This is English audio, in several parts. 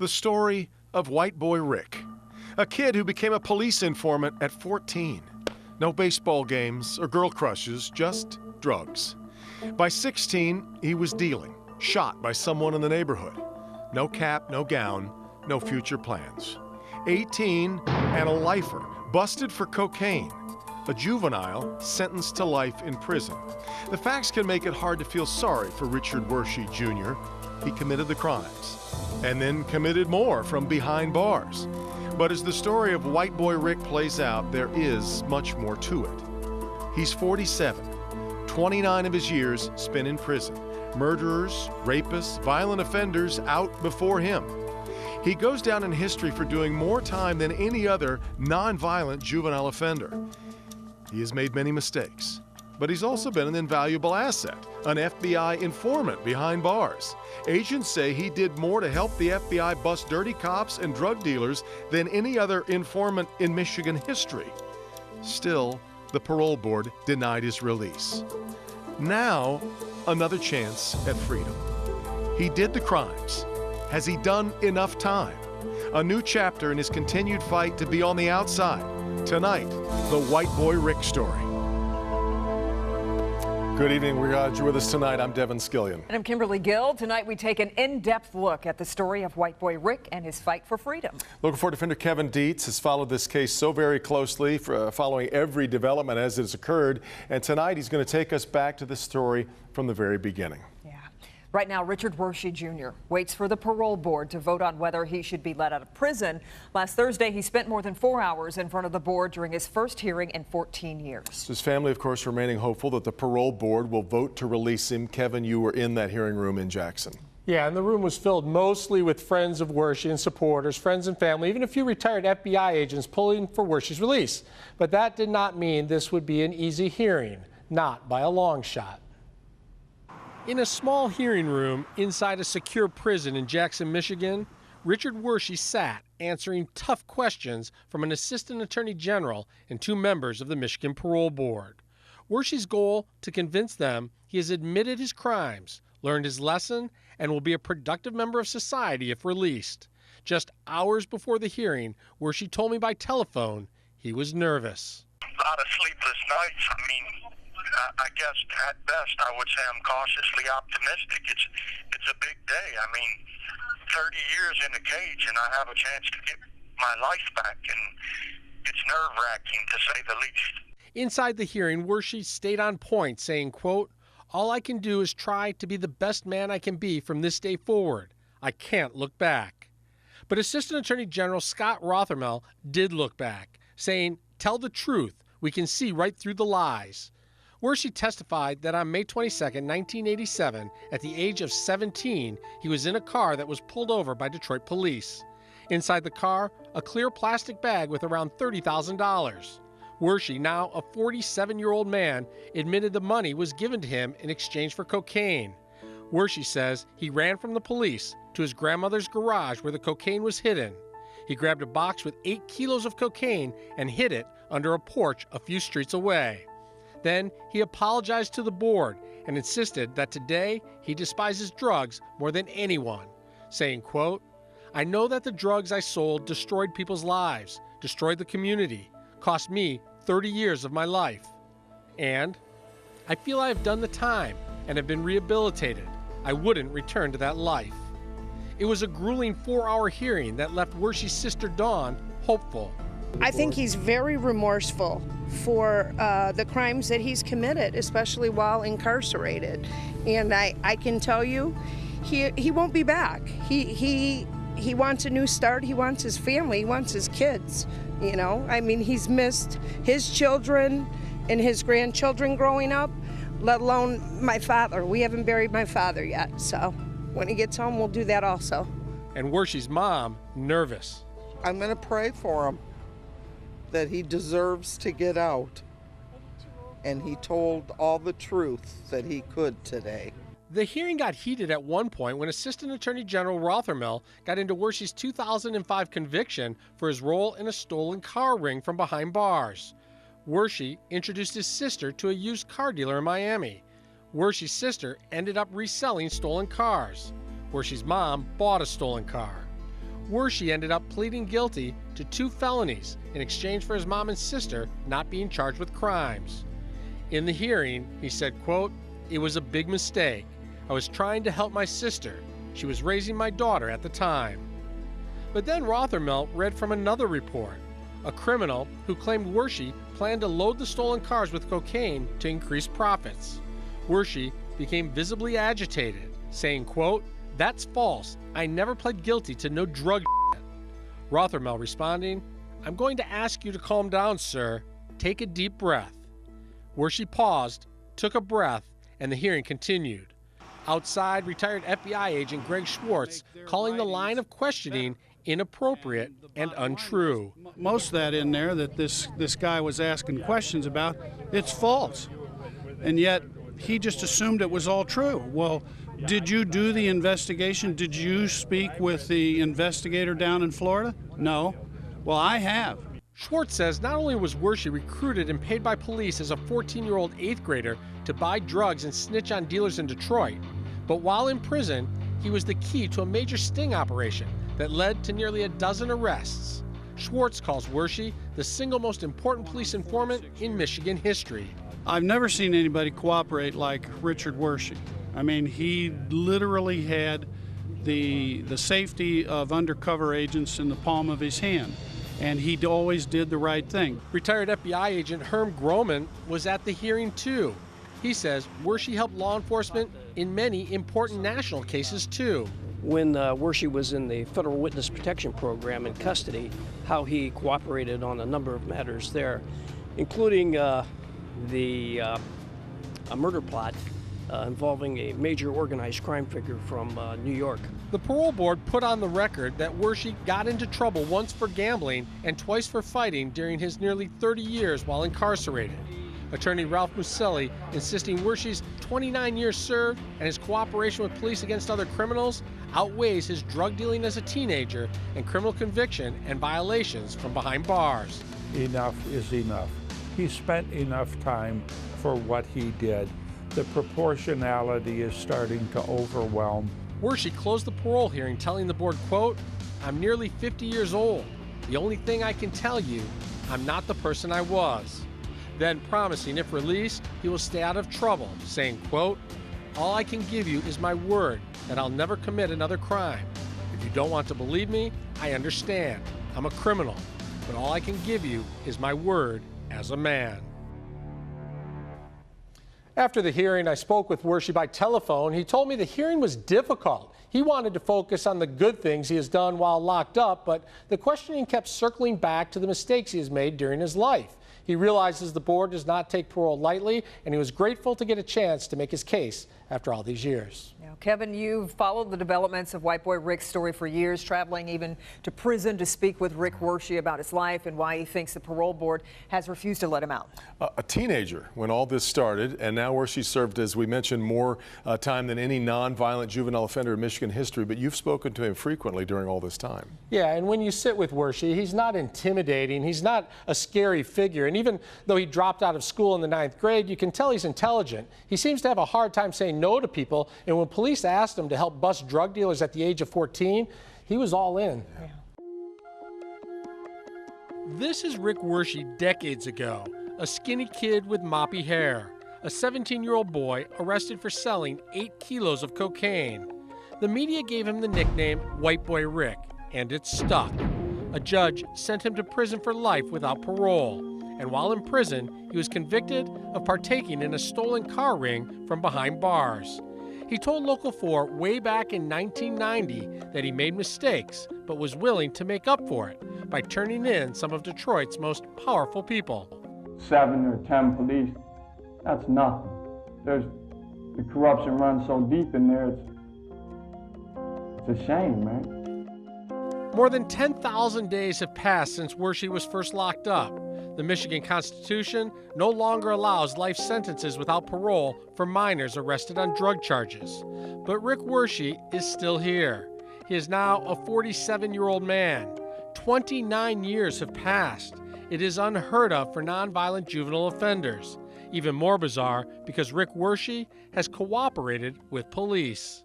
the story of White Boy Rick, a kid who became a police informant at 14. No baseball games or girl crushes, just drugs. By 16, he was dealing, shot by someone in the neighborhood. No cap, no gown, no future plans. 18 and a lifer, busted for cocaine. A juvenile sentenced to life in prison. The facts can make it hard to feel sorry for Richard Wershey Jr. He committed the crimes and then committed more from behind bars. But as the story of White Boy Rick plays out, there is much more to it. He's 47, 29 of his years spent in prison. Murderers, rapists, violent offenders out before him. He goes down in history for doing more time than any other non-violent juvenile offender. He has made many mistakes, but he's also been an invaluable asset, an FBI informant behind bars. Agents say he did more to help the FBI bust dirty cops and drug dealers than any other informant in Michigan history. Still, the parole board denied his release. Now, another chance at freedom. He did the crimes. Has he done enough time? A new chapter in his continued fight to be on the outside. Tonight, the White Boy Rick story. Good evening. We're glad you're with us tonight. I'm Devin Skillion. And I'm Kimberly Gill. Tonight we take an in-depth look at the story of White Boy Rick and his fight for freedom. Local 4 defender Kevin Dietz has followed this case so very closely, following every development as it has occurred. And tonight he's going to take us back to the story from the very beginning. Right now, Richard Wershey Jr. waits for the parole board to vote on whether he should be let out of prison. Last Thursday, he spent more than 4 hours in front of the board during his first hearing in 14 years. His family, of course, remaining hopeful that the parole board will vote to release him. Kevin, you were in that hearing room in Jackson. Yeah, and the room was filled mostly with friends of Wershey and supporters, friends and family, even a few retired FBI agents pulling for Wershey's release. But that did not mean this would be an easy hearing, not by a long shot. In a small hearing room inside a secure prison in Jackson, Michigan, Richard Wershey sat answering tough questions from an assistant attorney general and 2 members of the Michigan Parole Board. Wershey's goal to convince them he has admitted his crimes, learned his lesson, and will be a productive member of society if released. Just hours before the hearing, Wershey told me by telephone he was nervous. A lot of sleepless nights. I guess at best I would say I'm cautiously optimistic. It's a big day. 30 years in a cage and I have a chance to get my life back, and it's nerve-wracking to say the least. Inside the hearing, Wershey stayed on point, saying, quote, "All I can do is try to be the best man I can be from this day forward. I can't look back." But Assistant Attorney General Scott Rothermel did look back, saying, "Tell the truth. We can see right through the lies." Wershey testified that on May 22, 1987, at the age of 17, he was in a car that was pulled over by Detroit police. Inside the car, a clear plastic bag with around $30,000. Wershey, now a 47-year-old man, admitted the money was given to him in exchange for cocaine. Wershey says he ran from the police to his grandmother's garage where the cocaine was hidden. He grabbed a box with 8 kilos of cocaine and hid it under a porch a few streets away. Then he apologized to the board and insisted that today he despises drugs more than anyone, saying, quote, "I know that the drugs I sold destroyed people's lives, destroyed the community, cost me 30 years of my life. And I feel I have done the time and have been rehabilitated. I wouldn't return to that life." It was a grueling 4-hour hearing that left Wershey's sister Dawn hopeful. I think he's very remorseful for the crimes that he's committed, especially while incarcerated. And I can tell you, he won't be back. He wants a new start. He wants his family. He wants his kids. He's missed his children and his grandchildren growing up, let alone my father. We haven't buried my father yet, so when he gets home, we'll do that also. And Wershey's mom, nervous. I'm going to pray for him, that he deserves to get out. And he told all the truth that he could today. The hearing got heated at one point when Assistant Attorney General Rothermel got into Wershey's 2005 conviction for his role in a stolen car ring from behind bars. Wershey introduced his sister to a used car dealer in Miami. Wershey's sister ended up reselling stolen cars. Wershey's mom bought a stolen car. Wershey ended up pleading guilty to 2 felonies in exchange for his mom and sister not being charged with crimes. In the hearing, he said, quote, "It was a big mistake. I was trying to help my sister. She was raising my daughter at the time." But then Rothermel read from another report, a criminal who claimed Wershey planned to load the stolen cars with cocaine to increase profits. Wershey became visibly agitated, saying, quote, "That's false. I never pled guilty to no drug shit." Rothermel responding, "I'm going to ask you to calm down, sir. Take a deep breath." Wershey paused, took a breath, and the hearing continued. Outside, retired FBI agent Greg Schwartz calling the line of questioning inappropriate and untrue. Most of that in there that this guy was asking questions about, it's false. And yet he just assumed it was all true. Well, did you do the investigation? Did you speak with the investigator down in Florida? No. Well, I have. Schwartz says not only was Wershey recruited and paid by police as a 14-year-old 8th grader to buy drugs and snitch on dealers in Detroit, but while in prison, he was the key to a major sting operation that led to nearly a dozen arrests. Schwartz calls Wershey the single most important police informant in Michigan history. I've never seen anybody cooperate like Richard Wershey. I mean, he literally had the safety of undercover agents in the palm of his hand, and he always did the right thing. Retired FBI agent Herm Groman was at the hearing too. He says Wershey helped law enforcement in many important national cases too. When Wershey was in the Federal Witness Protection Program in custody, how he cooperated on a number of matters there, including a murder plot involving a major organized crime figure from New York. The parole board put on the record that Wershey got into trouble once for gambling and twice for fighting during his nearly 30 years while incarcerated. Attorney Ralph Muselli insisting Wershey's 29 years served and his cooperation with police against other criminals outweighs his drug dealing as a teenager and criminal conviction and violations from behind bars. Enough is enough. He spent enough time for what he did. The proportionality is starting to overwhelm. Wershey closed the parole hearing telling the board, quote, "I'm nearly 50 years old. The only thing I can tell you, I'm not the person I was." Then promising if released, he will stay out of trouble, saying, quote, "All I can give you is my word that I'll never commit another crime. If you don't want to believe me, I understand. I'm a criminal, but all I can give you is my word as a man." After the hearing, I spoke with Wershey by telephone. He told me the hearing was difficult. He wanted to focus on the good things he has done while locked up, but the questioning kept circling back to the mistakes he has made during his life. He realizes the board does not take parole lightly, and he was grateful to get a chance to make his case after all these years. Now, Kevin, you've followed the developments of White Boy Rick's story for years, traveling even to prison to speak with Rick Wershey about his life and why he thinks the parole board has refused to let him out. A teenager when all this started, and now Wershey served, as we mentioned, more time than any non-violent juvenile offender in Michigan history, but you've spoken to him frequently during all this time. Yeah, and when you sit with Wershey, he's not intimidating, he's not a scary figure, and even though he dropped out of school in the 9th grade, you can tell he's intelligent. He seems to have a hard time saying no to people, and when police asked him to help bust drug dealers at the age of 14, he was all in. Yeah. This is Rick Wershey decades ago, a skinny kid with moppy hair, a 17-year-old boy arrested for selling 8 kilos of cocaine. The media gave him the nickname White Boy Rick, and it stuck. A judge sent him to prison for life without parole, and while in prison, he was convicted of partaking in a stolen car ring from behind bars. He told Local 4 way back in 1990 that he made mistakes, but was willing to make up for it by turning in some of Detroit's most powerful people. 7 or 10 police, that's nothing. The corruption runs so deep in there, it's a shame, man. More than 10,000 days have passed since Wershey was first locked up. The Michigan Constitution no longer allows life sentences without parole for minors arrested on drug charges. But Rick Wershey is still here. He is now a 47-year-old man. 29 years have passed. It is unheard of for nonviolent juvenile offenders. Even more bizarre because Rick Wershey has cooperated with police.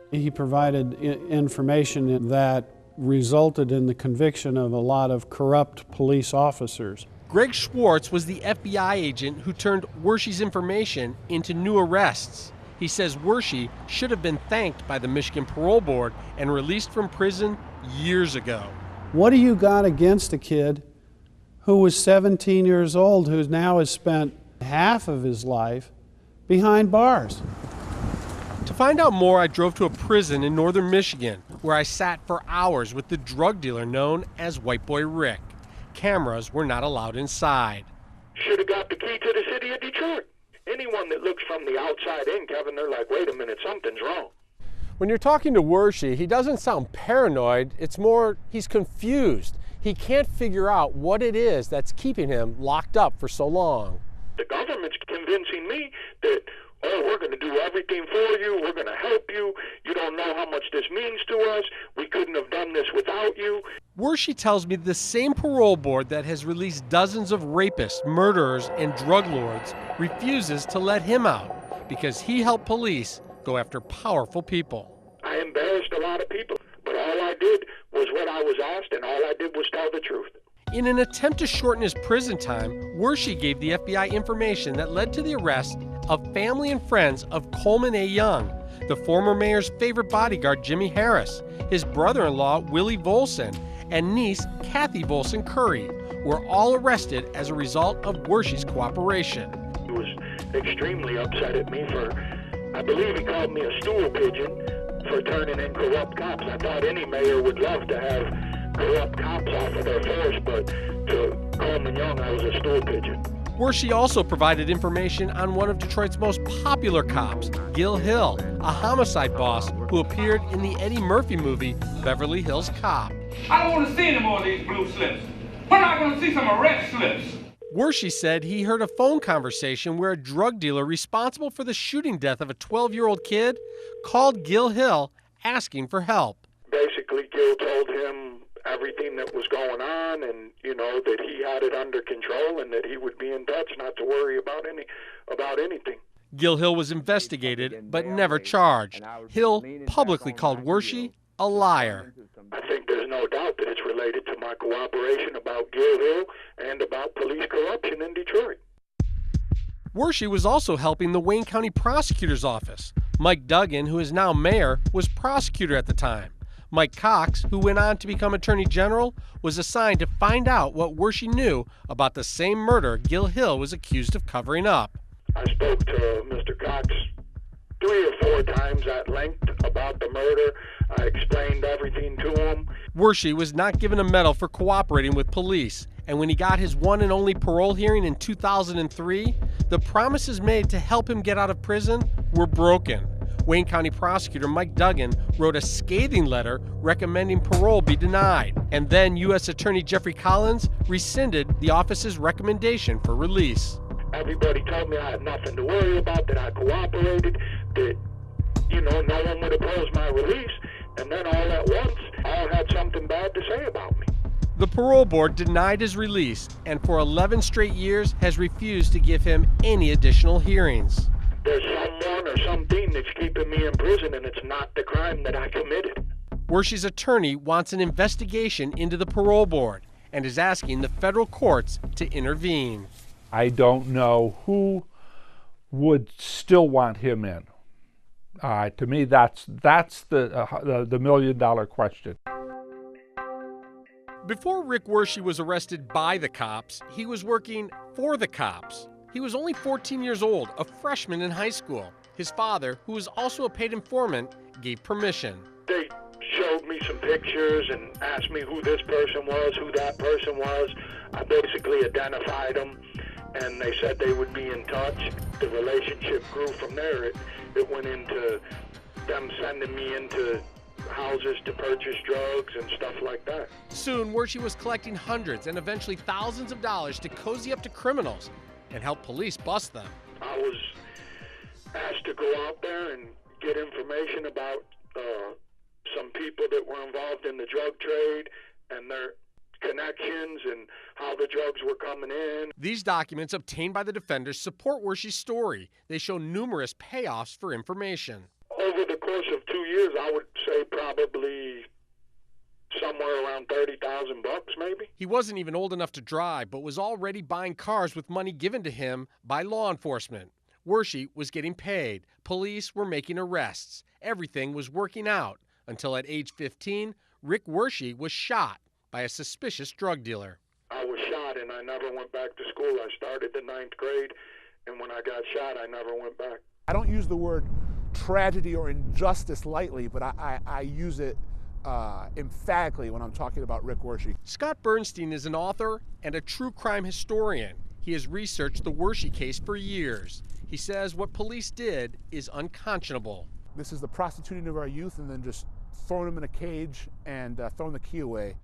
He provided information that resulted in the conviction of a lot of corrupt police officers. Greg Schwartz was the FBI agent who turned Wershe's information into new arrests. He says Wershe should have been thanked by the Michigan Parole Board and released from prison years ago. What do you got against a kid who was 17 years old, who now has spent half of his life behind bars? To find out more, I drove to a prison in northern Michigan, where I sat for hours with the drug dealer known as White Boy Rick. Cameras were not allowed inside. Should have got the key to the city of Detroit. Anyone that looks from the outside in, Kevin, they're like, wait a minute, something's wrong. When you're talking to Wershe, he doesn't sound paranoid. It's more he's confused. He can't figure out what it is that's keeping him locked up for so long. The government's convincing me that, oh, we're going to do everything for you. We're going to help you. You don't know how much this means to us. We couldn't have done this without you. Wershe tells me the same parole board that has released dozens of rapists, murderers, and drug lords refuses to let him out because he helped police go after powerful people. I embarrassed a lot of people, but all I did was what I was asked, and all I did was tell the truth. In an attempt to shorten his prison time, Wershe gave the FBI information that led to the arrest of family and friends of Coleman A. Young, the former mayor's favorite bodyguard Jimmy Harris, his brother-in-law Willie Volson, and niece Kathy Volson Curry were all arrested as a result of Wershe's cooperation. He was extremely upset at me for, I believe he called me a stool pigeon for turning in corrupt cops. I thought any mayor would love to have corrupt cops off of their force, but to Coleman Young, I was a stool pigeon. Wershe also provided information on one of Detroit's most popular cops, Gil Hill, a homicide boss who appeared in the Eddie Murphy movie Beverly Hills Cop. I don't want to see any more of these blue slips. We're not going to see some arrest slips. Wershe said he heard a phone conversation where a drug dealer responsible for the shooting death of a 12-year-old kid called Gil Hill asking for help. Basically, Gil told him everything that was going on and, you know, that he had it under control and that he would be in touch, not to worry about anything. Gil Hill was investigated but never charged. Hill publicly called Wershe a liar. I think there's no doubt that it's related to my cooperation about Gil Hill and about police corruption in Detroit. Wershe was also helping the Wayne County Prosecutor's Office. Mike Duggan, who is now mayor, was prosecutor at the time. Mike Cox, who went on to become Attorney General, was assigned to find out what Wershe knew about the same murder Gil Hill was accused of covering up. I spoke to Mr. Cox 3 or 4 times at length about the murder. I explained everything to him. Wershe was not given a medal for cooperating with police, and when he got his one and only parole hearing in 2003, the promises made to help him get out of prison were broken. Wayne County Prosecutor Mike Duggan wrote a scathing letter recommending parole be denied, and then U.S. Attorney Jeffrey Collins rescinded the office's recommendation for release. Everybody told me I had nothing to worry about, that I cooperated, that, you know, no one would oppose my release, and then all at once, all had something bad to say about me. The parole board denied his release, and for 11 straight years has refused to give him any additional hearings. There's someone or something that's keeping me in prison, and it's not the crime that I committed. Wershe's attorney wants an investigation into the parole board and is asking the federal courts to intervene. I don't know who would still want him in. To me, that's the million-dollar question. Before Rick Wershe was arrested by the cops, he was working for the cops. He was only 14 years old, a freshman in high school. His father, who was also a paid informant, gave permission. They showed me some pictures and asked me who this person was, who that person was. I basically identified them, and they said they would be in touch. The relationship grew from there. It went into them sending me into houses to purchase drugs and stuff like that. Soon, Wershe was collecting hundreds and eventually thousands of dollars to cozy up to criminals and help police bust them. I was asked to go out there and get information about some people that were involved in the drug trade and their connections and how the drugs were coming in. These documents obtained by the defenders support Wershe's story. They show numerous payoffs for information. Over the course of 2 years, I would say probably somewhere around 30,000 bucks, maybe. He wasn't even old enough to drive, but was already buying cars with money given to him by law enforcement. Wershey was getting paid. Police were making arrests. Everything was working out until at age 15, Rick Wershey was shot by a suspicious drug dealer. I was shot and I never went back to school. I started the 9th grade, and when I got shot, I never went back. I don't use the word tragedy or injustice lightly, but I use it emphatically when I'm talking about Rick Wershey. Scott Bernstein is an author and a true crime historian. He has researched the Wershey case for years. He says what police did is unconscionable. This is the prostituting of our youth and then just throwing them in a cage and throwing the key away.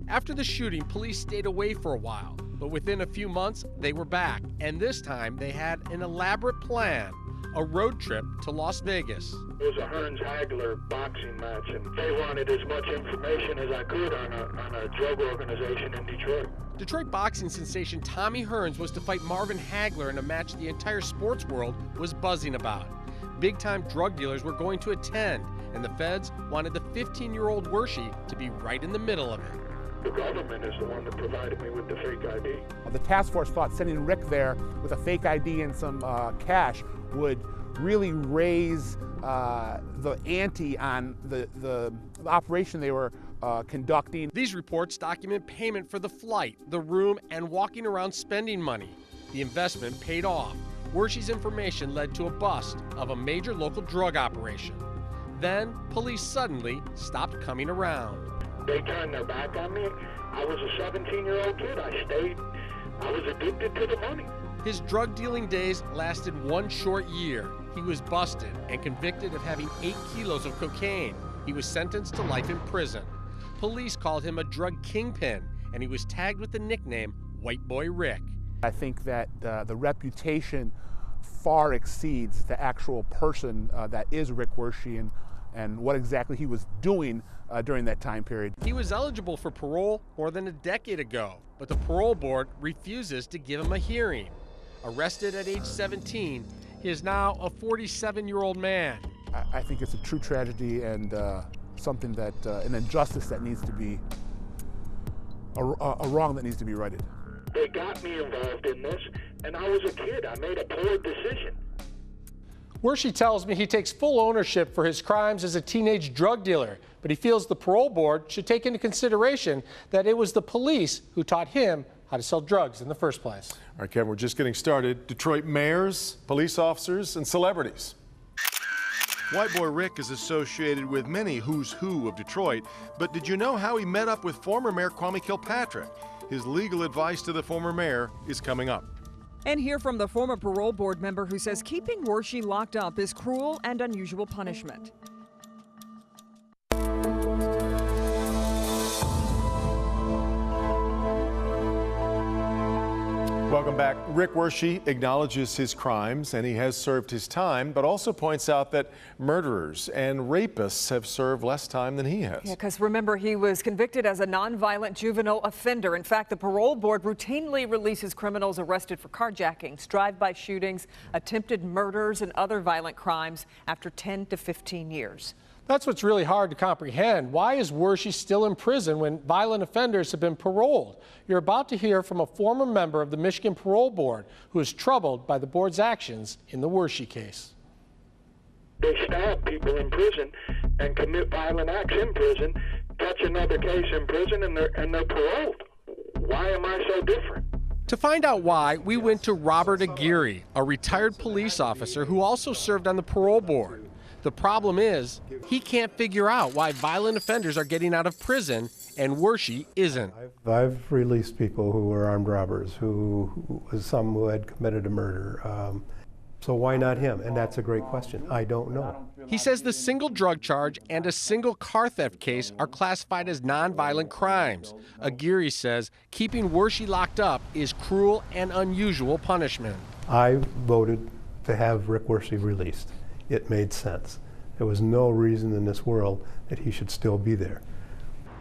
After the shooting, police stayed away for a while, but within a few months, they were back. And this time, they had an elaborate plan, a road trip to Las Vegas. It was a Hearns-Hagler boxing match, and they wanted as much information as I could on a drug organization in Detroit. Detroit boxing sensation Tommy Hearns was to fight Marvin Hagler in a match the entire sports world was buzzing about. Big-time drug dealers were going to attend, and the feds wanted the 15-year-old Wershey to be right in the middle of it. The government is the one that provided me with the fake ID. The task force thought sending Rick there with a fake ID and some cash would really raise the ante on the operation they were conducting. These reports document payment for the flight, the room, and walking around spending money. The investment paid off. Wershey's information led to a bust of a major local drug operation. Then, police suddenly stopped coming around. They turned their back on me. I was a 17-year-old kid. I was addicted to the money. His drug dealing days lasted 1 short year. He was busted and convicted of having 8 kilos of cocaine. He was sentenced to life in prison. Police called him a drug kingpin, and he was tagged with the nickname White Boy Rick. I think that the reputation far exceeds the actual person that is Rick Wershey and what exactly he was doing during that time period. He was eligible for parole more than a decade ago, but the parole board refuses to give him a hearing. Arrested at age 17, he is now a 47-year-old man. I think it's a true tragedy and something that, an injustice that needs to be, a wrong that needs to be righted. They got me involved in this, and I was a kid. I made a poor decision. Wershey tells me he takes full ownership for his crimes as a teenage drug dealer, but he feels the parole board should take into consideration that it was the police who taught him how to sell drugs in the first place. All right, Kevin, we're just getting started. Detroit mayors, police officers, and celebrities. White Boy Rick is associated with many who's who of Detroit, but did you know how he met up with former Mayor Kwame Kilpatrick? His legal advice to the former mayor is coming up. And hear from the former parole board member who says keeping Wershey locked up is cruel and unusual punishment. Welcome back. Rick Wershey acknowledges his crimes and he has served his time, but also points out that murderers and rapists have served less time than he has. Yeah, because remember, he was convicted as a nonviolent juvenile offender. In fact, the parole board routinely releases criminals arrested for carjackings, drive-by shootings, attempted murders, and other violent crimes after 10 to 15 years. That's what's really hard to comprehend. Why is Wershey still in prison when violent offenders have been paroled? You're about to hear from a former member of the Michigan Parole Board who is troubled by the board's actions in the Wershey case. They stab people in prison and commit violent acts in prison, touch another case in prison, and they're paroled. Why am I so different? To find out why, we went to Robert Aguirre, a retired police officer who also served on the parole board. The problem is, he can't figure out why violent offenders are getting out of prison and Wershey isn't. I've released people who were armed robbers, some who had committed a murder. So why not him? And that's a great question. I don't know. He says the single drug charge and a single car theft case are classified as nonviolent crimes. Aguirre says keeping Wershey locked up is cruel and unusual punishment. I voted to have Rick Wershey released. It made sense. There was no reason in this world that he should still be there.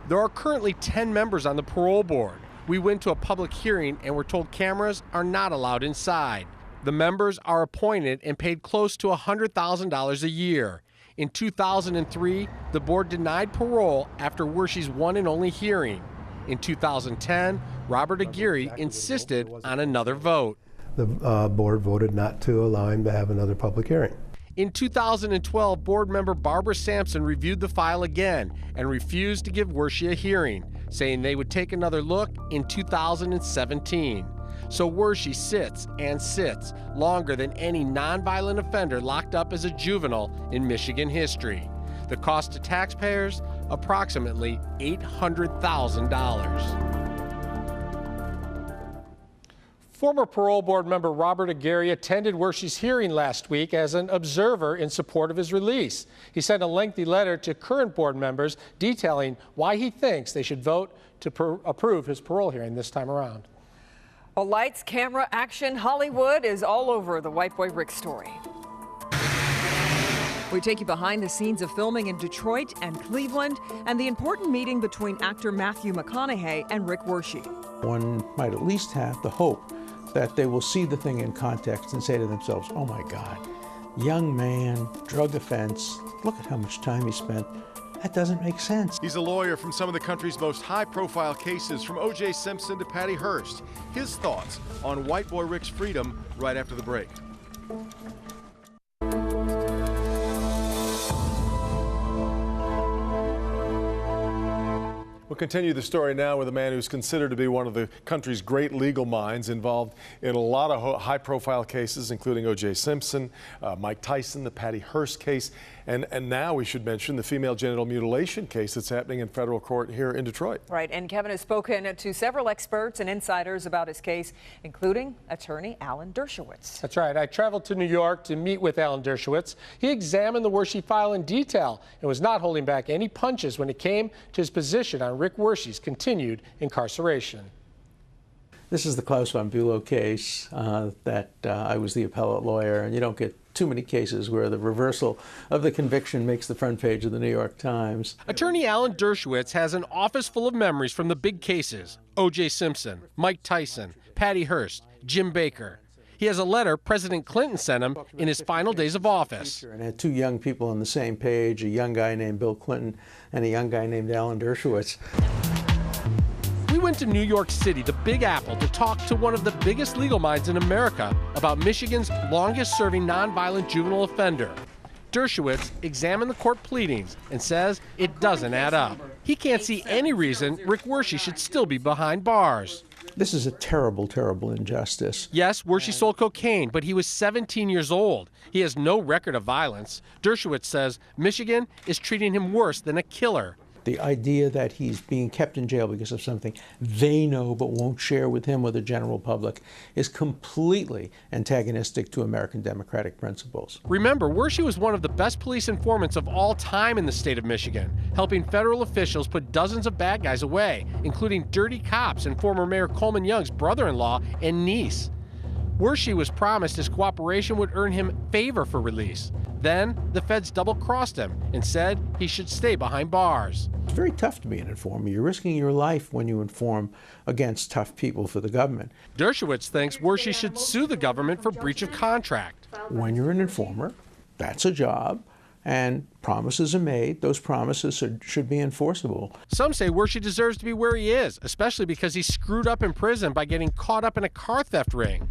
There are currently 10 members on the parole board. We went to a public hearing and were told cameras are not allowed inside. The members are appointed and paid close to $100,000 a year. In 2003, the board denied parole after Wershe's one and only hearing. In 2010, Robert Aguirre insisted on another vote. The board voted not to allow him to have another public hearing. In 2012, board member Barbara Sampson reviewed the file again and refused to give Wershe a hearing, saying they would take another look in 2017. So Wershe sits and sits longer than any nonviolent offender locked up as a juvenile in Michigan history. The cost to taxpayers, approximately $800,000. Former parole board member Robert Aguirre attended Wershe's hearing last week as an observer in support of his release. He sent a lengthy letter to current board members detailing why he thinks they should vote to approve his parole hearing this time around. Well, lights, camera, action, Hollywood is all over the White Boy Rick story. We take you behind the scenes of filming in Detroit and Cleveland and the important meeting between actor Matthew McConaughey and Rick Wershe. One might at least have the hope that they will see the thing in context and say to themselves, oh my God, young man, drug offense, look at how much time he spent. That doesn't make sense. He's a lawyer from some of the country's most high-profile cases, from O.J. Simpson to Patty Hearst. His thoughts on White Boy Rick's freedom right after the break. We'll continue the story now with a man who's considered to be one of the country's great legal minds, involved in a lot of high-profile cases, including O.J. Simpson, Mike Tyson, the Patty Hearst case, and now we should mention the female genital mutilation case that's happening in federal court here in Detroit. Right, and Kevin has spoken to several experts and insiders about his case, including attorney Alan Dershowitz. That's right. I traveled to New York to meet with Alan Dershowitz. He examined the Wershe file in detail and was not holding back any punches when it came to his position on Rick Wershe's continued incarceration. This is the Klaus von Bülow case that I was the appellate lawyer, and you don't get too many cases where the reversal of the conviction makes the front page of the New York Times. Attorney Alan Dershowitz has an office full of memories from the big cases: O.J. Simpson, Mike Tyson, Patty Hearst, Jim Baker. He has a letter President Clinton sent him in his final days of office. And had two young people on the same page, a young guy named Bill Clinton and a young guy named Alan Dershowitz. We went to New York City, the Big Apple, to talk to one of the biggest legal minds in America about Michigan's longest-serving nonviolent juvenile offender. Dershowitz examined the court pleadings and says it doesn't add up. He can't see any reason Rick Wershe should still be behind bars. This is a terrible, terrible injustice. Yes, Wershe sold cocaine, but he was 17 years old. He has no record of violence. Dershowitz says Michigan is treating him worse than a killer. The idea that he's being kept in jail because of something they know but won't share with him or the general public is completely antagonistic to American democratic principles. Remember, Wershe was one of the best police informants of all time in the state of Michigan, helping federal officials put dozens of bad guys away, including dirty cops and former Mayor Coleman Young's brother-in-law and niece. Wershe was promised his cooperation would earn him favor for release. Then the feds double-crossed him and said he should stay behind bars. It's very tough to be an informer. You're risking your life when you inform against tough people for the government. Dershowitz thinks Wershe should sue the government for breach of contract. When you're an informer, that's a job, and promises are made. Those promises should be enforceable. Some say Wershe deserves to be where he is, especially because he screwed up in prison by getting caught up in a car theft ring.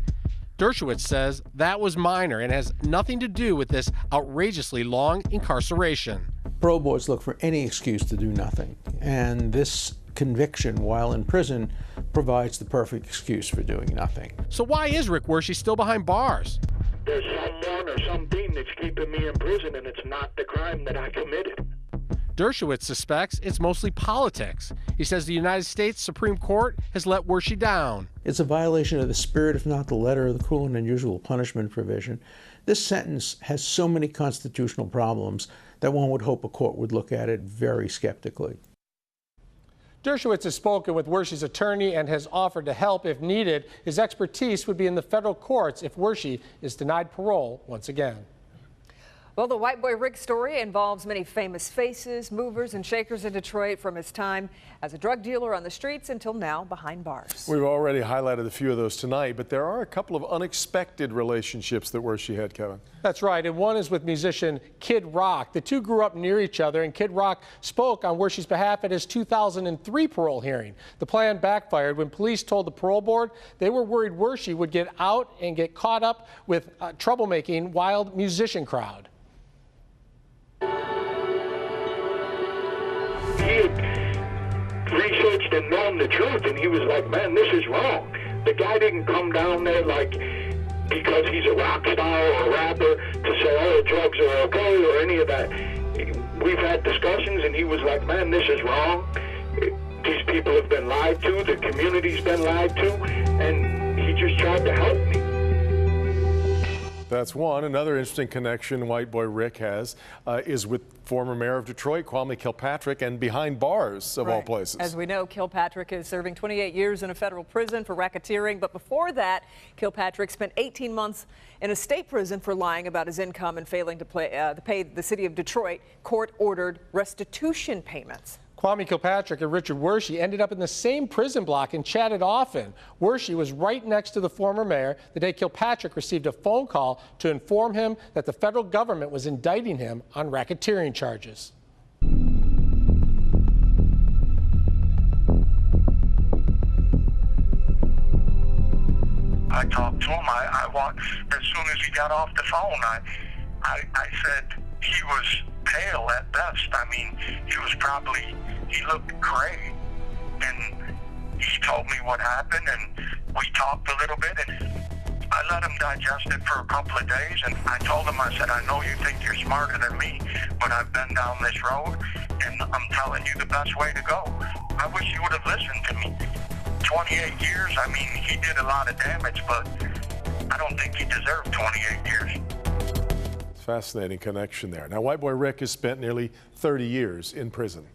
Dershowitz says that was minor and has nothing to do with this outrageously long incarceration. Parole boards look for any excuse to do nothing, and this conviction while in prison provides the perfect excuse for doing nothing. So why is Rick Wershe still behind bars? There's someone or something that's keeping me in prison, and it's not the crime that I committed. Dershowitz suspects it's mostly politics. He says the United States Supreme Court has let Wershe down. It's a violation of the spirit, if not the letter, of the cruel and unusual punishment provision. This sentence has so many constitutional problems that one would hope a court would look at it very skeptically. Dershowitz has spoken with Wershe's attorney and has offered to help if needed. His expertise would be in the federal courts if Wershe is denied parole once again. Well, the White Boy Rick story involves many famous faces, movers and shakers in Detroit from his time as a drug dealer on the streets until now behind bars. We've already highlighted a few of those tonight, but there are a couple of unexpected relationships that Wershey had, Kevin. That's right, and one is with musician Kid Rock. The two grew up near each other, and Kid Rock spoke on Wershey's behalf at his 2003 parole hearing. The plan backfired when police told the parole board they were worried Wershey would get out and get caught up with a troublemaking wild musician crowd. He had researched and known the truth, and he was like, man, this is wrong. The guy didn't come down there like because he's a rock star or a rapper to say, oh, drugs are okay or any of that. We've had discussions, and he was like, man, this is wrong. These people have been lied to, the community's been lied to, and he just tried to help me. That's one. Another interesting connection White Boy Rick has is with former mayor of Detroit, Kwame Kilpatrick, and behind bars of all places. As we know, Kilpatrick is serving 28 years in a federal prison for racketeering, but before that, Kilpatrick spent 18 months in a state prison for lying about his income and failing to pay the city of Detroit court-ordered restitution payments. Kwame Kilpatrick and Richard Wershey ended up in the same prison block and chatted often. Wershey was right next to the former mayor the day Kilpatrick received a phone call to inform him that the federal government was indicting him on racketeering charges. I talked to him. I walked, as soon as he got off the phone, I said he was pale at best. I mean, he looked gray. And he told me what happened, and we talked a little bit, and I let him digest it for a couple of days, and I told him, I said, I know you think you're smarter than me, but I've been down this road, and I'm telling you the best way to go. I wish you would have listened to me. 28 years, I mean, he did a lot of damage, but I don't think he deserved 28 years. Fascinating connection there. Now, White Boy Rick has spent nearly 30 years in prison.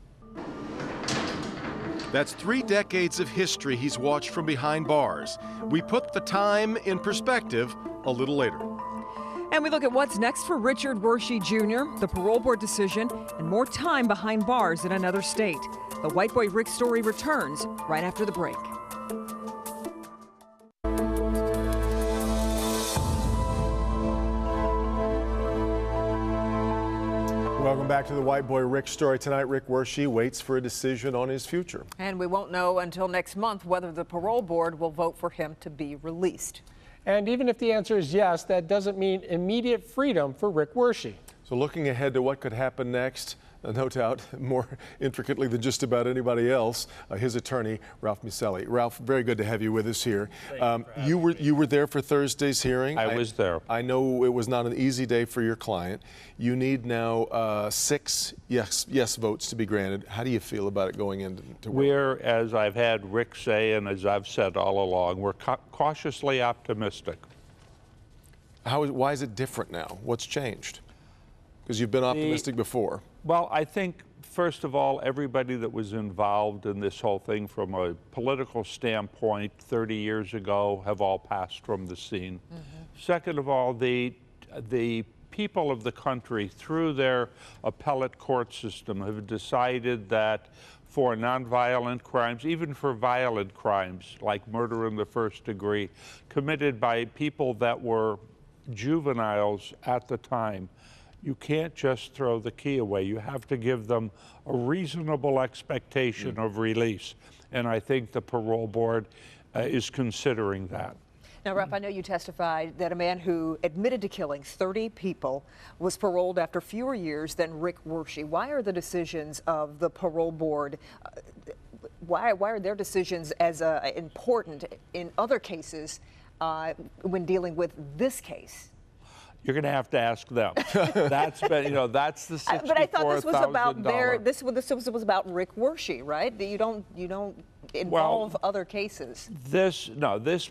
That's 3 decades of history he's watched from behind bars. We put the time in perspective a little later. And we look at what's next for Richard Wershey Jr., the parole board decision, and more time behind bars in another state. The White Boy Rick story returns right after the break. Welcome back to the White Boy Rick story. Tonight, Rick Wershey waits for a decision on his future. And we won't know until next month whether the parole board will vote for him to be released. And even if the answer is yes, that doesn't mean immediate freedom for Rick Wershey. So looking ahead to what could happen next, no doubt more intricately than just about anybody else, his attorney, Ralph Muselli. Ralph, very good to have you with us here. You were there for Thursday's hearing. I was there. I know it was not an easy day for your client. You need now 6 yes votes to be granted. How do you feel about it going into work? We're, as I've had Rick say, and as I've said all along, we're cautiously optimistic. Why is it different now? What's changed? Because you've been optimistic before. Well, I think, first of all, everybody that was involved in this whole thing from a political standpoint 30 years ago have all passed from the scene. Second of all, the people of the country, through their appellate court system, have decided that for nonviolent crimes, even for violent crimes like murder in the first degree, committed by people that were juveniles at the time, you can't just throw the key away. You have to give them a reasonable expectation of release. And I think the parole board is considering that. Now, Ralph, I know you testified that a man who admitted to killing 30 people was paroled after fewer years than Rick Wershey. Why are the decisions of the parole board, why are their decisions as important in other cases when dealing with this case? You're going to have to ask them. That's been, that's the $64,000. But I thought this was about this was about Rick Wershey, right? You don't involve other cases. This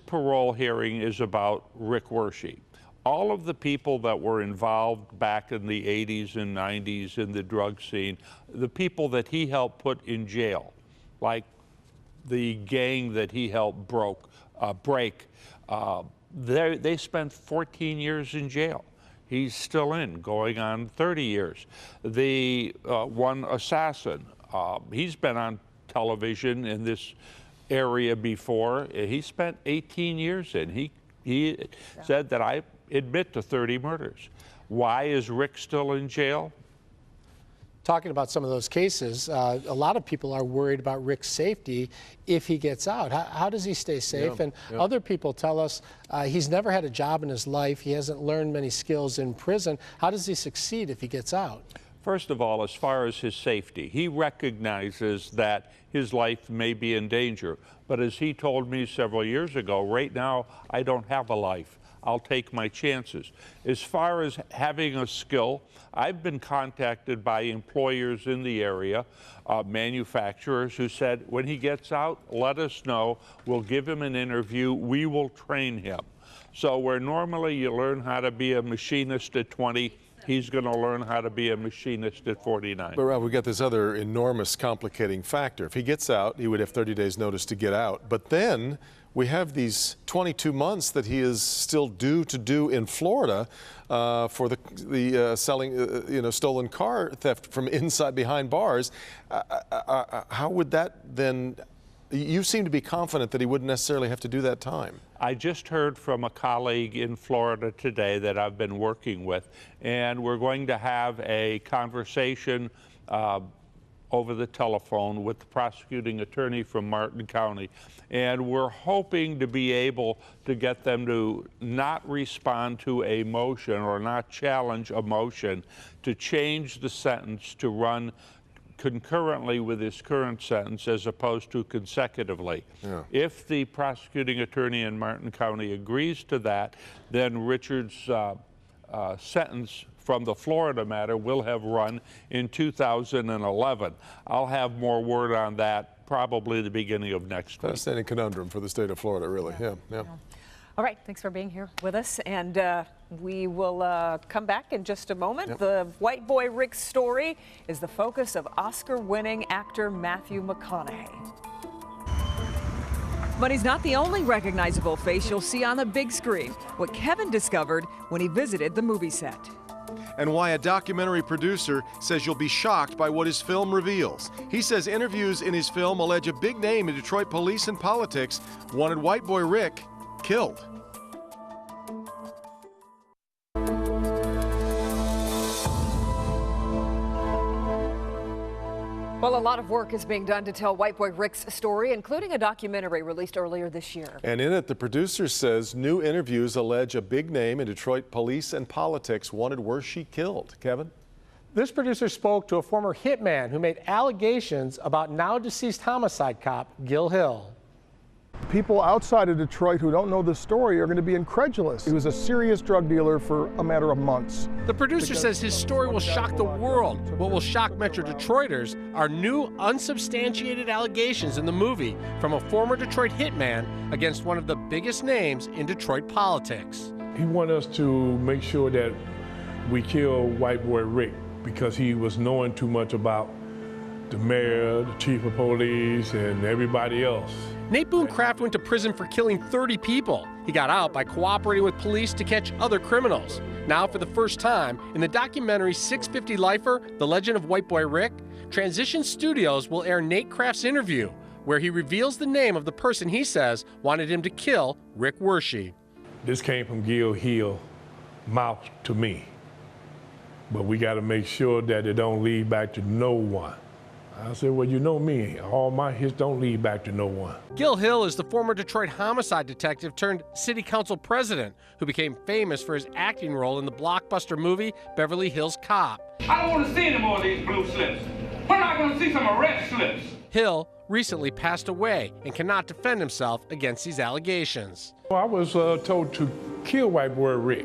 parole hearing is about Rick Wershey. All of the people that were involved back in the 80s and 90s in the drug scene, the people that he helped put in jail, like the gang that he helped break. They spent 14 years in jail. he's still in, going on 30 years. The one assassin, he's been on television in this area before. He spent 18 years in. He said that I admit to 30 murders. Why is Rick still in jail? Talking about some of those cases, a lot of people are worried about Rick's safety if he gets out. How does he stay safe? Yeah, and yeah. Other people tell us he's never had a job in his life. He hasn't learned many skills in prison. How does he succeed if he gets out? First of all, as far as his safety, he recognizes that his life may be in danger. But as he told me several years ago, right now, I don't have a life. I'll take my chances. As far as having a skill, I've been contacted by employers in the area, manufacturers who said, when he gets out, let us know. We'll give him an interview. We will train him. So where normally you learn how to be a machinist at 20, he's going to learn how to be a machinist at 49. But Rob, we got this other enormous complicating factor. If he gets out, he would have 30 days notice to get out. But then we have these 22 months that he is still due to do in Florida for the selling, stolen car theft from inside behind bars. How would that then? You seem to be confident that he wouldn't necessarily have to do that time. I just heard from a colleague in Florida today that I've been working with, and we're going to have a conversation over the telephone with the prosecuting attorney from Martin County. And we're hoping to be able to get them to not respond to a motion or not challenge a motion to change the sentence to run concurrently with his current sentence as opposed to consecutively. Yeah. If the prosecuting attorney in Martin County agrees to that, then Richard's sentence from the Florida matter will have run in 2011. I'll have more word on that probably the beginning of next week. Fascinating conundrum for the state of Florida, really. Yeah. All right, thanks for being here with us, and we will come back in just a moment. Yep. The white boy Rick story is the focus of Oscar-winning actor Matthew McConaughey. But he's not the only recognizable face you'll see on the big screen. What Kevin discovered when he visited the movie set. And why a documentary producer says you'll be shocked by what his film reveals. He says interviews in his film allege a big name in Detroit police and politics wanted white boy Rick killed. Well, a lot of work is being done to tell white boy Rick's story, including a documentary released earlier this year. And in it, the producer says new interviews allege a big name in Detroit police and politics wanted were she killed. Kevin? This producer spoke to a former hitman who made allegations about now deceased homicide cop Gil Hill. People outside of Detroit who don't know the story are going to be incredulous. He was a serious drug dealer for a matter of months. The producer says his story will shock the world. What will shock Metro Detroiters are new, unsubstantiated allegations in the movie from a former Detroit hitman against one of the biggest names in Detroit politics. He wanted us to make sure that we kill white boy Rick because he was knowing too much about the mayor, the chief of police, and everybody else. Nate Boone Kraft went to prison for killing 30 people. He got out by cooperating with police to catch other criminals. Now, for the first time, in the documentary 650 Lifer, The Legend of White Boy Rick, Transition Studios will air Nate Kraft's interview, where he reveals the name of the person he says wanted him to kill Rick Wershey. This came from Gil Hill, mouth to me. But we got to make sure that it don't lead back to no one. I said, well, you know me, all my hits don't lead back to no one. Gil Hill is the former Detroit homicide detective turned city council president who became famous for his acting role in the blockbuster movie Beverly Hills Cop. I don't want to see any more of these blue slips. When am I going to see some arrest slips? Hill recently passed away and cannot defend himself against these allegations. Well, I was told to kill white boy Rick.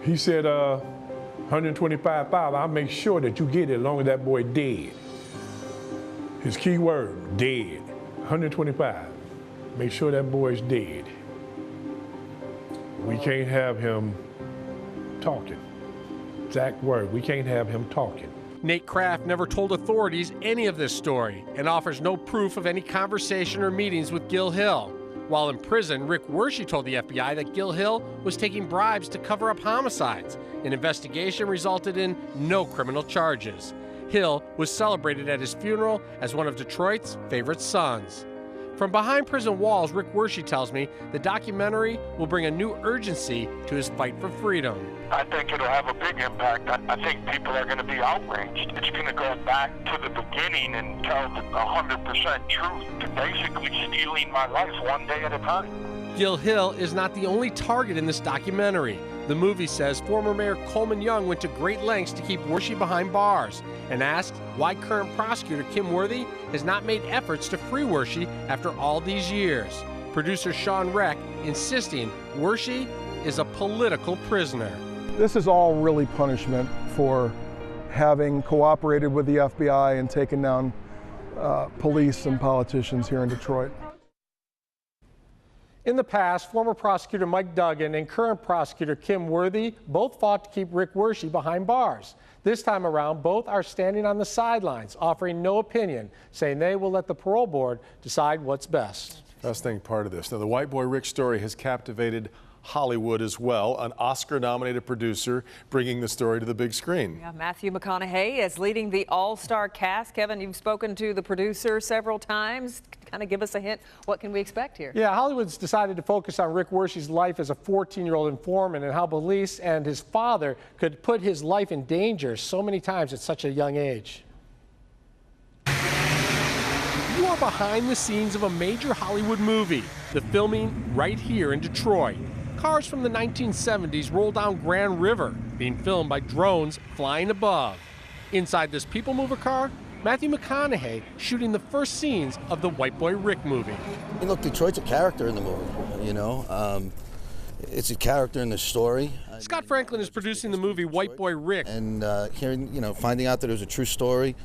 He said, 125,000, I'll make sure that you get it as long as that boy dead. His key word, dead. 125. Make sure that boy's dead. We can't have him talking. Exact word, we can't have him talking. Nate Kraft never told authorities any of this story and offers no proof of any conversation or meetings with Gil Hill. While in prison, Rick Wershey told the FBI that Gil Hill was taking bribes to cover up homicides. An investigation resulted in no criminal charges. Hill was celebrated at his funeral as one of Detroit's favorite sons. From behind prison walls, Rick Wershey tells me the documentary will bring a new urgency to his fight for freedom. I think it'll have a big impact. I think people are going to be outraged. It's going to go back to the beginning and tell the 100% truth to basically stealing my life one day at a time. Gil Hill is not the only target in this documentary. The movie says former Mayor Coleman Young went to great lengths to keep Wershey behind bars and asked why current prosecutor Kim Worthy has not made efforts to free Wershey after all these years. Producer Sean Reck insisting Wershey is a political prisoner. This is all really punishment for having cooperated with the FBI and taken down police and politicians here in Detroit. In the past, former prosecutor Mike Duggan and current prosecutor Kim Worthy both fought to keep Rick Wershey behind bars. This time around, both are standing on the sidelines, offering no opinion, saying they will let the parole board decide what's best. Fascinating part of this. Now, the White Boy Rick story has captivated Hollywood as well. An Oscar-nominated producer bringing the story to the big screen. Yeah, Matthew McConaughey is leading the all-star cast. Kevin, you've spoken to the producer several times. Kind of give us a hint. What can we expect here? Yeah, Hollywood's decided to focus on Rick Wershey's life as a 14-year-old informant and how police and his father could put his life in danger so many times at such a young age. You are behind the scenes of a major Hollywood movie, the filming right here in Detroit. Cars from the 1970s roll down Grand River, being filmed by drones flying above. Inside this People Mover car, Matthew McConaughey shooting the first scenes of the White Boy Rick movie. Look, Detroit's a character in the movie, you know. It's a character in the story. Scott Franklin is producing the movie White Boy Rick. And hearing, you know, finding out that it was a true story,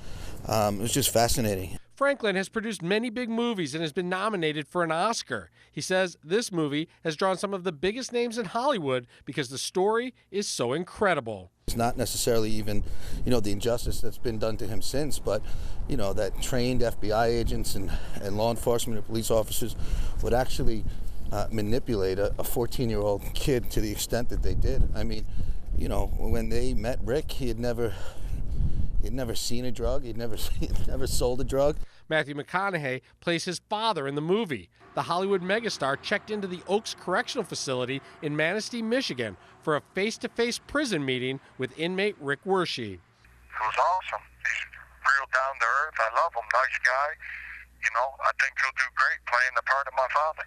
it was just fascinating. Franklin has produced many big movies and has been nominated for an Oscar. He says this movie has drawn some of the biggest names in Hollywood because the story is so incredible. It's not necessarily even, you know, the injustice that's been done to him since, but, you know, that trained FBI agents and law enforcement and police officers would actually manipulate a 14-year-old kid to the extent that they did. I mean, you know, when they met Rick, he had never seen a drug. He'd never sold a drug. Matthew McConaughey plays his father in the movie. The Hollywood megastar checked into the Oaks Correctional Facility in Manistee, Michigan for a face-to-face prison meeting with inmate Rick Wershey. It was awesome. He's real down to earth. I love him. Nice guy. You know, I think he'll do great playing the part of my father.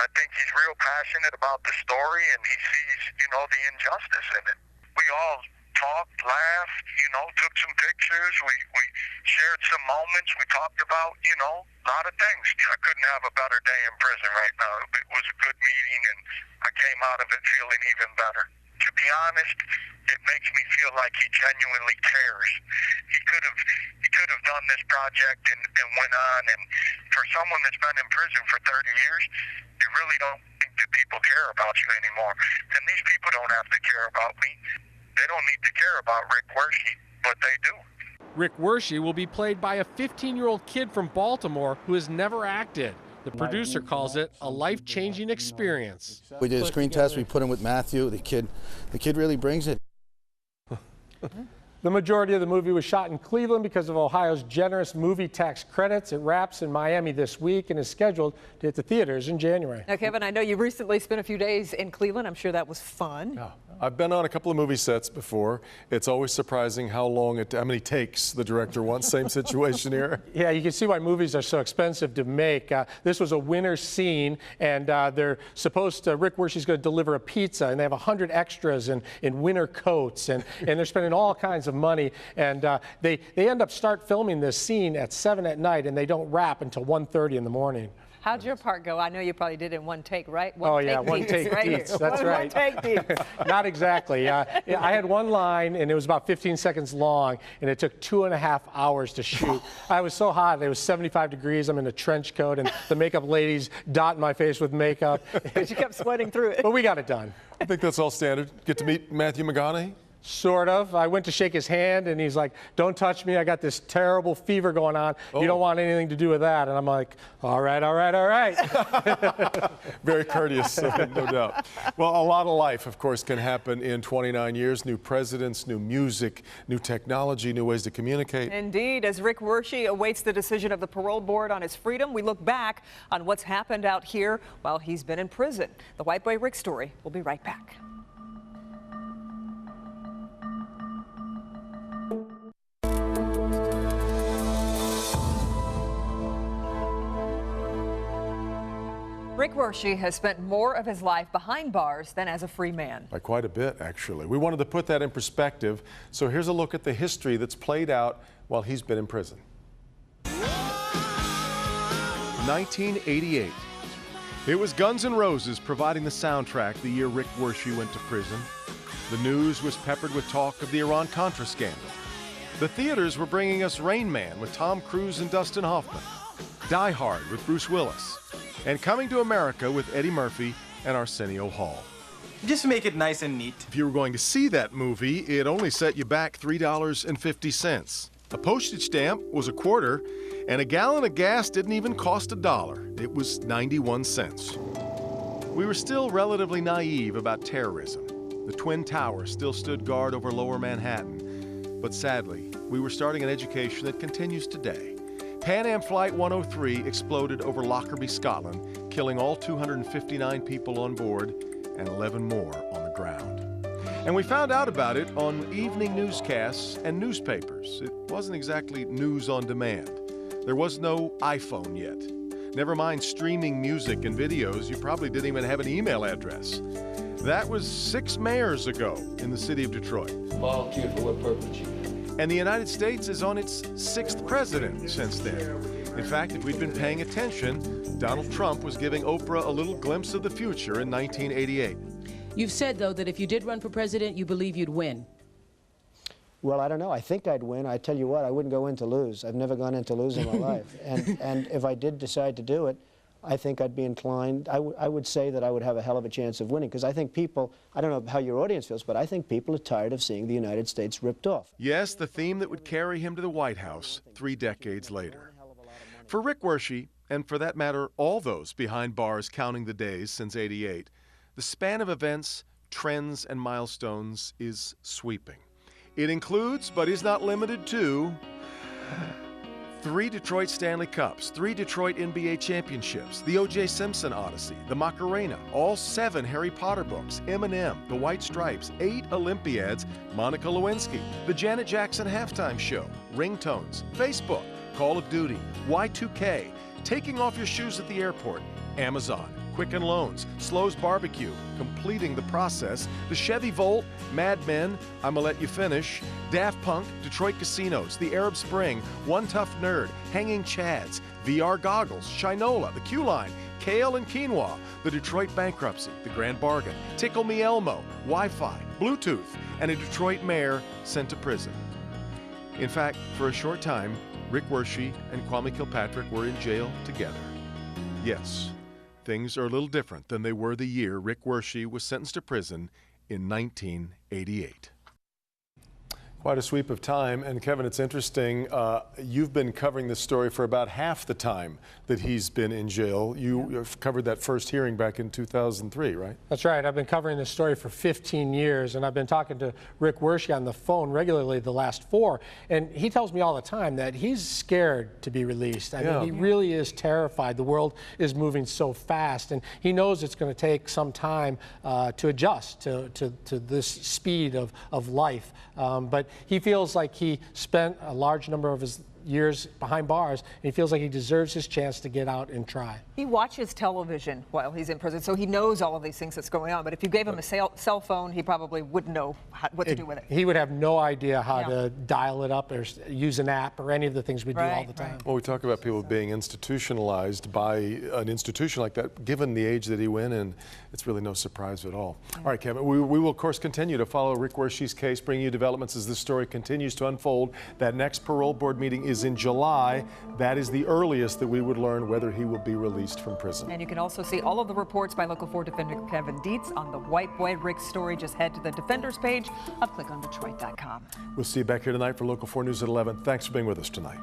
I think he's real passionate about the story, and he sees, you know, the injustice in it. We all talked, laughed, you know, took some pictures. We shared some moments. We talked about, you know, a lot of things. I couldn't have a better day in prison right now. It was a good meeting, and I came out of it feeling even better. To be honest, it makes me feel like he genuinely cares. He could have done this project and went on. And for someone that's been in prison for 30 years, you really don't think that people care about you anymore. And these people don't have to care about me. They don't need to care about Rick Wershey, but they do. Rick Wershey will be played by a 15-year-old kid from Baltimore who has never acted. The producer calls it a life-changing experience. We did a screen test. We put him with Matthew. The kid really brings it. The majority of the movie was shot in Cleveland because of Ohio's generous movie tax credits. It wraps in Miami this week and is scheduled to hit the theaters in January. Now, Kevin, I know you recently spent a few days in Cleveland. I'm sure that was fun. Oh. I've been on a couple of movie sets before. It's always surprising how many takes the director wants. Same situation here. Yeah, you can see why movies are so expensive to make. This was a winter scene, and they're supposed to, Rick Wershey's going to deliver a pizza, and they have 100 extras in winter coats, and they're spending all kinds of money. And they end up start filming this scene at 7 at night, and they don't wrap until 1:30 in the morning. How'd your part go? I know you probably did it in one take, right? One take deets. That's right. One take deets. Not exactly. I had one line, and it was about 15 seconds long, and it took 2.5 hours to shoot. I was so hot. It was 75 degrees. I'm in a trench coat, and the makeup ladies dotting my face with makeup. But you kept sweating through it. But we got it done. I think that's all standard. Get to meet Matthew McConaughey? Sort of. I went to shake his hand, and he's like, "Don't touch me. I got this terrible fever going on. You don't want anything to do with that." And I'm like, all right, all right, all right. Very courteous, no doubt. Well, a lot of life, of course, can happen in 29 years. New presidents, new music, new technology, new ways to communicate. Indeed. As Rick Wershey awaits the decision of the parole board on his freedom, we look back on what's happened out here while he's been in prison. The White Boy Rick story. We'll be right back. Rick Wershey has spent more of his life behind bars than as a free man. By quite a bit, actually. We wanted to put that in perspective, so here's a look at the history that's played out while he's been in prison. 1988. It was Guns N' Roses providing the soundtrack the year Rick Wershey went to prison. The news was peppered with talk of the Iran-Contra scandal. The theaters were bringing us Rain Man with Tom Cruise and Dustin Hoffman, Die Hard with Bruce Willis, and Coming to America with Eddie Murphy and Arsenio Hall. Just make it nice and neat. If you were going to see that movie, it only set you back $3.50. A postage stamp was a quarter, and a gallon of gas didn't even cost $1. It was 91 cents. We were still relatively naive about terrorism. The Twin Towers still stood guard over Lower Manhattan. But sadly, we were starting an education that continues today. Pan Am Flight 103 exploded over Lockerbie, Scotland, killing all 259 people on board and 11 more on the ground. And we found out about it on evening newscasts and newspapers. It wasn't exactly news on demand. There was no iPhone yet. Never mind streaming music and videos, you probably didn't even have an email address. That was 6 mayors ago in the city of Detroit. Volunteer for what purpose? And the United States is on its 6th president since then. In fact, if we'd been paying attention, Donald Trump was giving Oprah a little glimpse of the future in 1988. You've said, though, that if you did run for president, you believe you'd win. Well, I don't know. I think I'd win. I tell you what, I wouldn't go in to lose. I've never gone in to lose in my life. And if I did decide to do it, I think I'd be inclined, I would say that I would have a hell of a chance of winning, because I think people, I don't know how your audience feels, but I think people are tired of seeing the United States ripped off. Yes, the theme that would carry him to the White House 3 decades later. For Rick Wershey, and for that matter, all those behind bars counting the days since '88, the span of events, trends, and milestones is sweeping. It includes, but is not limited to, 3 Detroit Stanley Cups, 3 Detroit NBA championships, the O.J. Simpson Odyssey, the Macarena, all 7 Harry Potter books, Eminem, the White Stripes, 8 Olympiads, Monica Lewinsky, the Janet Jackson halftime show, ringtones, Facebook, Call of Duty, Y2K, taking off your shoes at the airport, Amazon, Quicken Loans, Slo's Barbecue, Completing the Process, the Chevy Volt, Mad Men, I'ma Let You Finish, Daft Punk, Detroit Casinos, the Arab Spring, One Tough Nerd, Hanging Chads, VR Goggles, Shinola, the Q-Line, Kale and Quinoa, the Detroit Bankruptcy, the Grand Bargain, Tickle Me Elmo, Wi-Fi, Bluetooth, and a Detroit mayor sent to prison. In fact, for a short time, Rick Wershey and Kwame Kilpatrick were in jail together. Yes, things are a little different than they were the year Rick Wershey was sentenced to prison in 1988. Quite a sweep of time. And Kevin, it's interesting, you've been covering this story for about half the time that he's been in jail. You covered that first hearing back in 2003, right? That's right. I've been covering this story for 15 years, and I've been talking to Rick Wershey on the phone regularly the last 4. And he tells me all the time that he's scared to be released. I mean, he really is terrified. The world is moving so fast, and he knows it's going to take some time to adjust to this speed of life. But he feels like he spent a large number of his years behind bars, and he feels like he deserves his chance to get out and try. He watches television while he's in prison, so he knows all of these things that's going on. But if you gave him a cell phone, he probably wouldn't know what to do with it. He would have no idea how to dial it up or use an app or any of the things we do all the time. Well, we talk about people being institutionalized by an institution like that. Given the age that he went in, it's really no surprise at all. All right, Kevin, we will, of course, continue to follow Rick Wershey's case, bring you developments as this story continues to unfold. That next parole board meeting is is in July. That is the earliest that we would learn whether he will be released from prison. And you can also see all of the reports by Local 4 Defender Kevin Dietz on the White Boy Rick story. Just head to the Defenders page of clickondetroit.com. We'll see you back here tonight for Local 4 News at 11. Thanks for being with us tonight.